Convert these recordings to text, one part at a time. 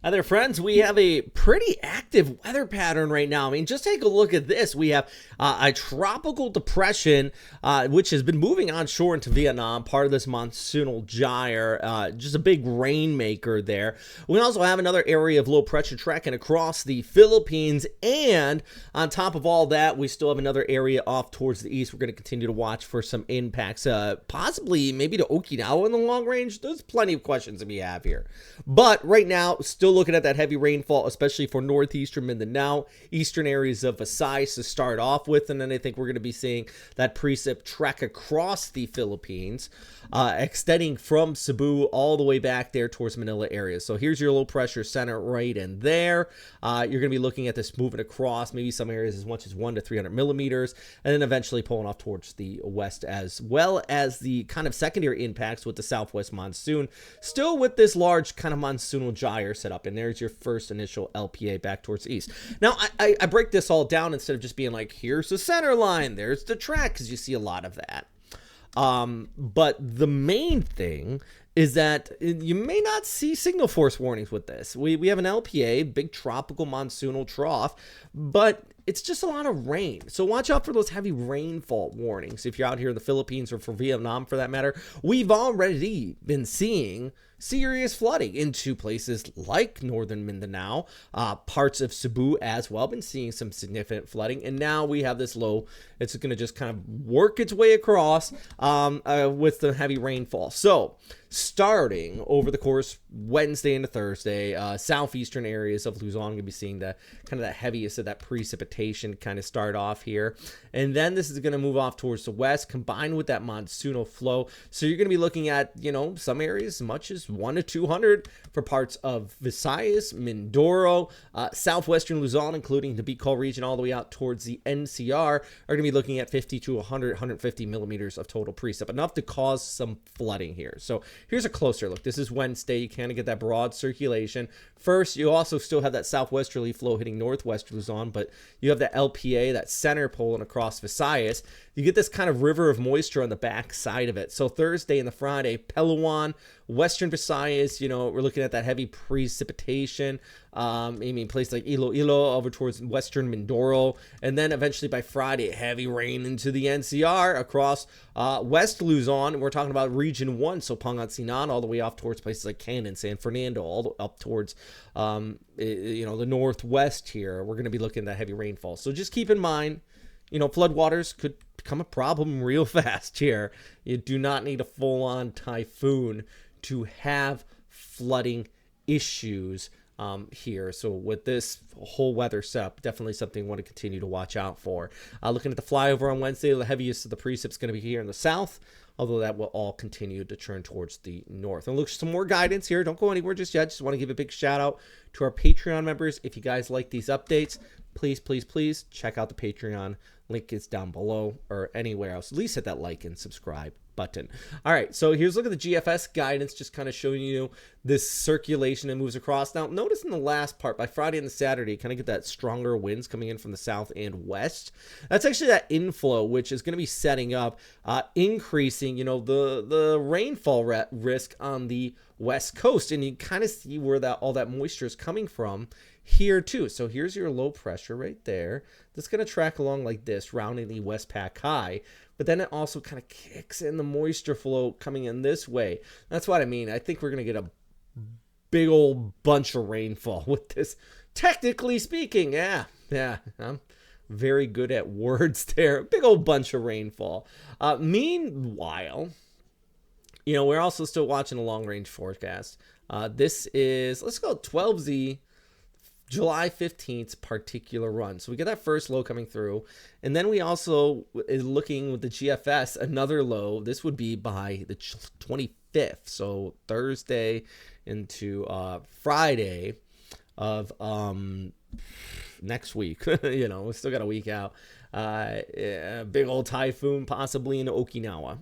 Hi there, friends. We have a pretty active weather pattern right now. I mean, just take a look at this. We have a tropical depression, which has been moving onshore into Vietnam, part of this monsoonal gyre, just a big rainmaker there. We also have another area of low pressure tracking across the Philippines. And on top of all that, we still have another area off towards the east. We're going to continue to watch for some impacts, possibly maybe to Okinawa in the long range. There's plenty of questions that we have here. But right now, still looking at that heavy rainfall, especially for northeastern Mindanao, eastern areas of Visayas to start off with, and then I think we're going to be seeing that precip trek across the Philippines, extending from Cebu all the way back there towards Manila area. So here's your low pressure center right in there. You're going to be looking at this moving across, maybe some areas as much as 1 to 300 millimeters, and then eventually pulling off towards the west, as well as the kind of secondary impacts with the southwest monsoon, still with this large kind of monsoonal gyre set up. And there's your first initial LPA back towards the east. Now, I break this all down instead of just being like, here's the center line, there's the track, because you see a lot of that. But the main thing is that you may not see signal force warnings with this. We have an LPA, big tropical monsoonal trough, but it's just a lot of rain. So watch out for those heavy rainfall warnings. If you're out here in the Philippines or for Vietnam for that matter, we've already been seeing serious flooding into places like northern Mindanao, parts of Cebu as well. Been seeing some significant flooding, and now we have this low. It's going to just kind of work its way across with the heavy rainfall. So starting over the course Wednesday into Thursday, southeastern areas of Luzon going to be seeing the kind of the heaviest of that precipitation kind of start off here, and then this is going to move off towards the west, combined with that monsoonal flow. So you're going to be looking at, you know, some areas as much as 1 to 200 for parts of Visayas, Mindoro, southwestern Luzon, including the Bicol region, all the way out towards the NCR, are going to be looking at 50 to 100, 150 millimeters of total precip, enough to cause some flooding here. So here's a closer look. This is Wednesday. You kind of get that broad circulation. First, you also still have that southwesterly flow hitting northwest Luzon, but you have that LPA, that center pulling across Visayas. You get this kind of river of moisture on the back side of it. So Thursday and the Friday, Palawan, western Visayas, you know, we're looking at that heavy precipitation. I mean, places like Iloilo over towards western Mindoro, and then eventually by Friday, heavy rain into the NCR across west Luzon. We're talking about Region 1, so Pangasinan, all the way off towards places like Canon, San Fernando, all the, up towards you know, the northwest here. We're going to be looking at that heavy rainfall. So just keep in mind, you know, floodwaters could become a problem real fast here. You do not need a full-on typhoon to have flooding issues here. So with this whole weather setup, definitely something you want to continue to watch out for. Looking at the flyover on Wednesday, the heaviest of the precip's going to be here in the south, although that will all continue to turn towards the north. And look, some more guidance here. Don't go anywhere just yet. Just want to give a big shout out to our Patreon members. If you guys like these updates, please check out the Patreon. Link is down below or anywhere else. At least hit that like and subscribe button. All right, so here's a look at the GFS guidance, just kind of showing you this circulation that moves across. Now, notice in the last part, by Friday and the Saturday, kind of get that stronger winds coming in from the south and west. That's actually that inflow, which is going to be setting up, increasing, you know, the rainfall risk on the west coast, and you kind of see where that all that moisture is coming from here too. So here's your low pressure right there. That's going to track along like this, rounding the WestPac high. But then it also kind of kicks in the moisture flow coming in this way. That's what I mean. I think we're going to get a big old bunch of rainfall with this. Technically speaking, yeah, I'm very good at words there. Big old bunch of rainfall. Meanwhile, you know, we're also still watching a long range forecast. This is, let's go 12Z. July 15th particular run. So we get that first low coming through, and then we also is looking with the GFS another low. This would be by the 25th, so Thursday into Friday of next week. You know, we still got a week out. A big old typhoon possibly in Okinawa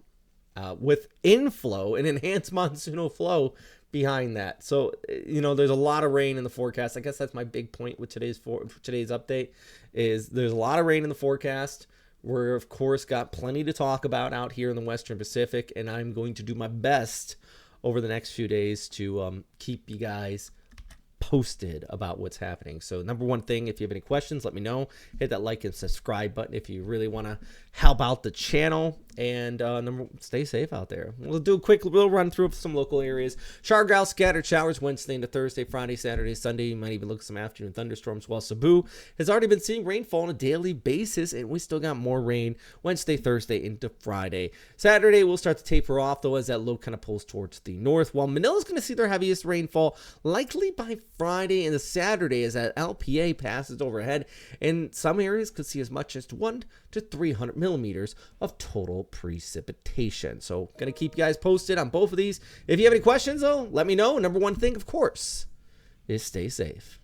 with inflow and enhanced monsoonal flow behind that. So, you know, there's a lot of rain in the forecast. I guess that's my big point with today's update, is there's a lot of rain in the forecast. We're, of course, got plenty to talk about out here in the Western Pacific, and I'm going to do my best over the next few days to keep you guys posted about what's happening. So number one thing, if you have any questions, let me know. Hit that like and subscribe button if you really want to help out the channel. And stay safe out there. We'll do a quick little run through of some local areas. Shower grouse, scattered showers Wednesday into Thursday, Friday, Saturday, Sunday. You might even look at some afternoon thunderstorms, while Cebu has already been seeing rainfall on a daily basis, and we still got more rain Wednesday, Thursday into Friday. Saturday will start to taper off, though, as that low kind of pulls towards the north, while Manila's going to see their heaviest rainfall likely by Friday and the Saturday as that LPA passes overhead, and some areas could see as much as 100 to 300 millimeters of total precipitation. So gonna keep you guys posted on both of these. If you have any questions, though, let me know. Number one thing, of course, is stay safe.